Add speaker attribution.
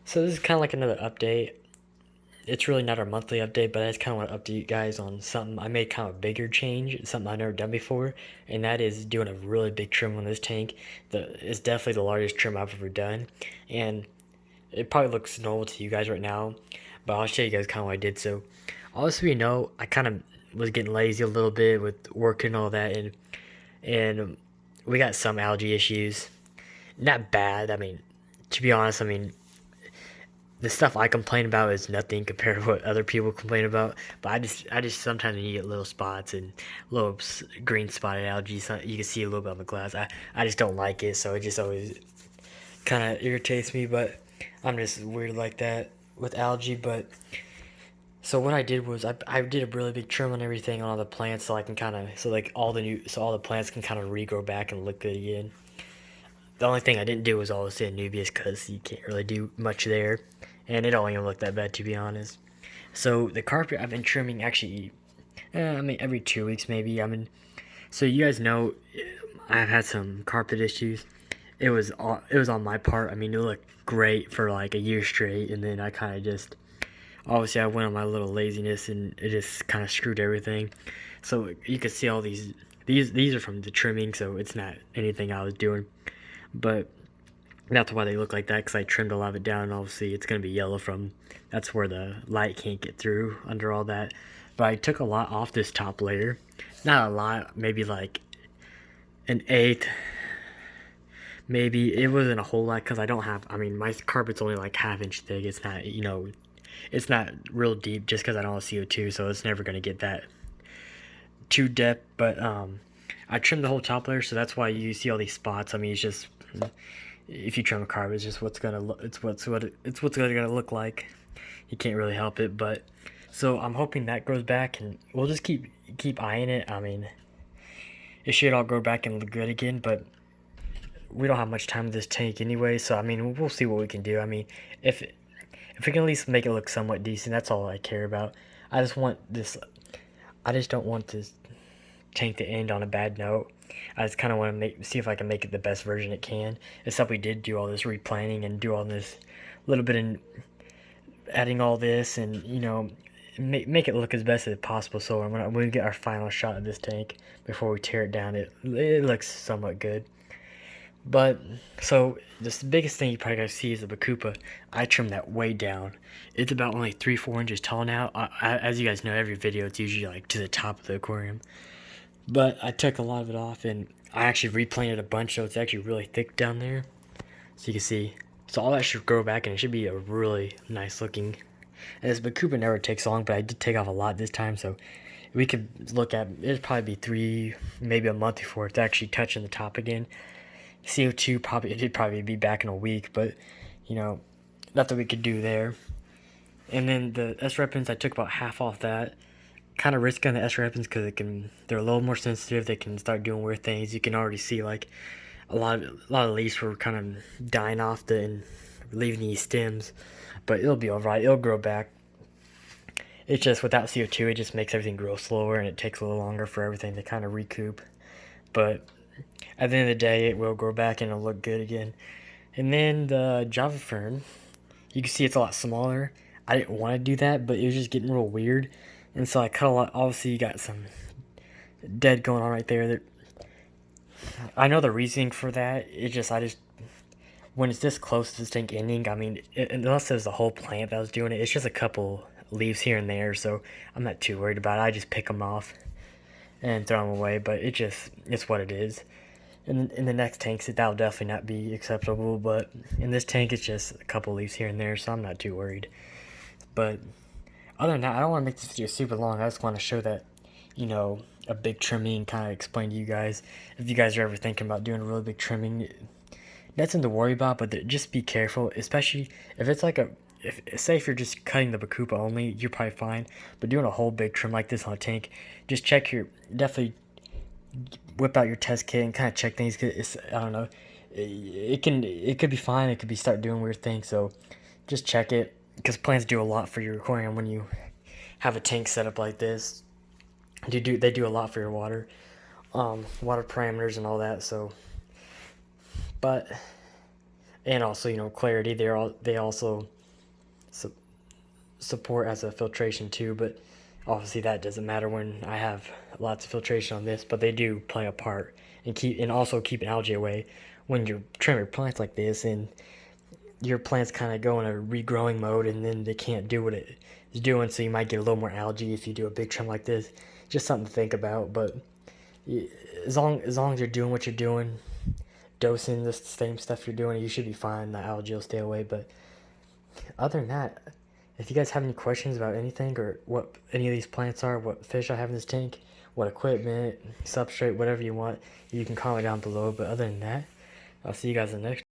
Speaker 1: So this is kind of like another update. It's really not our monthly update, but I just kind of want to update you guys on something. I made kind of a bigger change, something I've never done before, and that is doing a really big trim on this tank. It's definitely the largest trim I've ever done, and it probably looks normal to you guys right now, but I'll show you guys kind of what I did. So, obviously, I kind of was getting lazy a little bit with work and all that, and we got some algae issues. Not bad. I mean, to be honest, the stuff I complain about is nothing compared to what other people complain about. But I just sometimes when you get little spots and little green spotted algae, you can see a little bit on the glass. I just don't like it, so it just always kind of irritates me. But I'm just weird like that with algae. But so what I did was I did a really big trim on everything on all the plants, so I can kind of all the plants can kind of regrow back and look good again. The only thing I didn't do was obviously Anubias because you can't really do much there, and it don't even look that bad to be honest. So the carpet I've been trimming actually, every 2 weeks maybe. So you guys know I've had some carpet issues. It was on my part. I mean, it looked great for like a year straight, and then I kind of just obviously I went on my little laziness, and it just kind of screwed everything. So you can see all these are from the trimming, so it's not anything I was doing, but that's why they look like that because I trimmed a lot of it down. And obviously, it's gonna be yellow from that's where the light can't get through under all that. But I took a lot off this top layer, not a lot, maybe like an eighth. Maybe it wasn't a whole lot because I don't have. I mean, my carpet's only like half-inch thick. It's not, it's not real deep just because I don't have CO2, so it's never gonna get that too depth. But I trimmed the whole top layer, so that's why you see all these spots. I mean, it's just if you trim a carpet, it's just what's gonna look. It's what's gonna look like. You can't really help it, but so I'm hoping that grows back, and we'll just keep eyeing it. I mean, it should all grow back and look good again, but we don't have much time with this tank anyway. So I mean, we'll see what we can do. I mean, if we can at least make it look somewhat decent, that's all I care about. I just want this. I just don't want this tank to end on a bad note. I just kind of want to see if I can make it the best version it can. Except we did do all this replanning and do all this little bit in adding all this, and make it look as best as possible. So when we get our final shot of this tank before we tear it down, it looks somewhat good. But so this the biggest thing you probably gotta see is the Bakupa. I trimmed that way down. It's about only 3-4 inches tall now. As you guys know, every video it's usually like to the top of the aquarium. But I took a lot of it off, and I actually replanted a bunch, so it's actually really thick down there. So you can see. So all that should grow back, and it should be a really nice looking. And this Bakupa never takes long, but I did take off a lot this time, so we could look at it'd probably be maybe a month before it's actually touching the top again. CO2 it'd probably be back in a week, but nothing we could do there. And then the S weapons, I took about half off that. Kind of risky on the S weapons because they're a little more sensitive. They can start doing weird things. You can already see like a lot of leaves were kind of dying off and leaving these stems, but it'll be alright. It'll grow back. It's just without CO2, it just makes everything grow slower, and it takes a little longer for everything to kind of recoup. But at the end of the day, it will grow back and it'll look good again. And then the Java Fern, you can see it's a lot smaller. I didn't want to do that, but it was just getting real weird. And so I cut a lot. Obviously, you got some dead going on right there. I know the reasoning for that. I just when it's this close to this tank ending, I mean, unless it was the whole plant that was doing it, it's just a couple leaves here and there. So I'm not too worried about it. I just pick them off and throw them away. But it's what it is. In the next tanks, that'll definitely not be acceptable. But in this tank, it's just a couple leaves here and there, so I'm not too worried. But other than that, I don't want to make this video super long. I just want to show that, a big trimming, kind of explain to you guys. If you guys are ever thinking about doing a really big trimming, nothing to worry about, but just be careful, especially if it's like if you're just cutting the Bakupa only, you're probably fine. But doing a whole big trim like this on a tank, just definitely whip out your test kit and kind of check things. Cause I don't know, it could be fine. It could be start doing weird things. So just check it because plants do a lot for your aquarium when you have a tank set up like this. They do a lot for your water parameters and all that. So, but and also clarity. They also support as a filtration too, but obviously that doesn't matter when I have lots of filtration on this, but they do play a part and also keep algae away when you're trimming your plants like this, and your plants kind of go in a regrowing mode, and then they can't do what it is doing, so you might get a little more algae if you do a big trim like this. Just something to think about. But as long as you're doing what you're doing, dosing the same stuff you're doing, you should be fine. The algae will stay away. But other than that, if you guys have any questions about anything, or what any of these plants are, what fish I have in this tank, what equipment, substrate, whatever you want, you can comment down below. But other than that, I'll see you guys in the next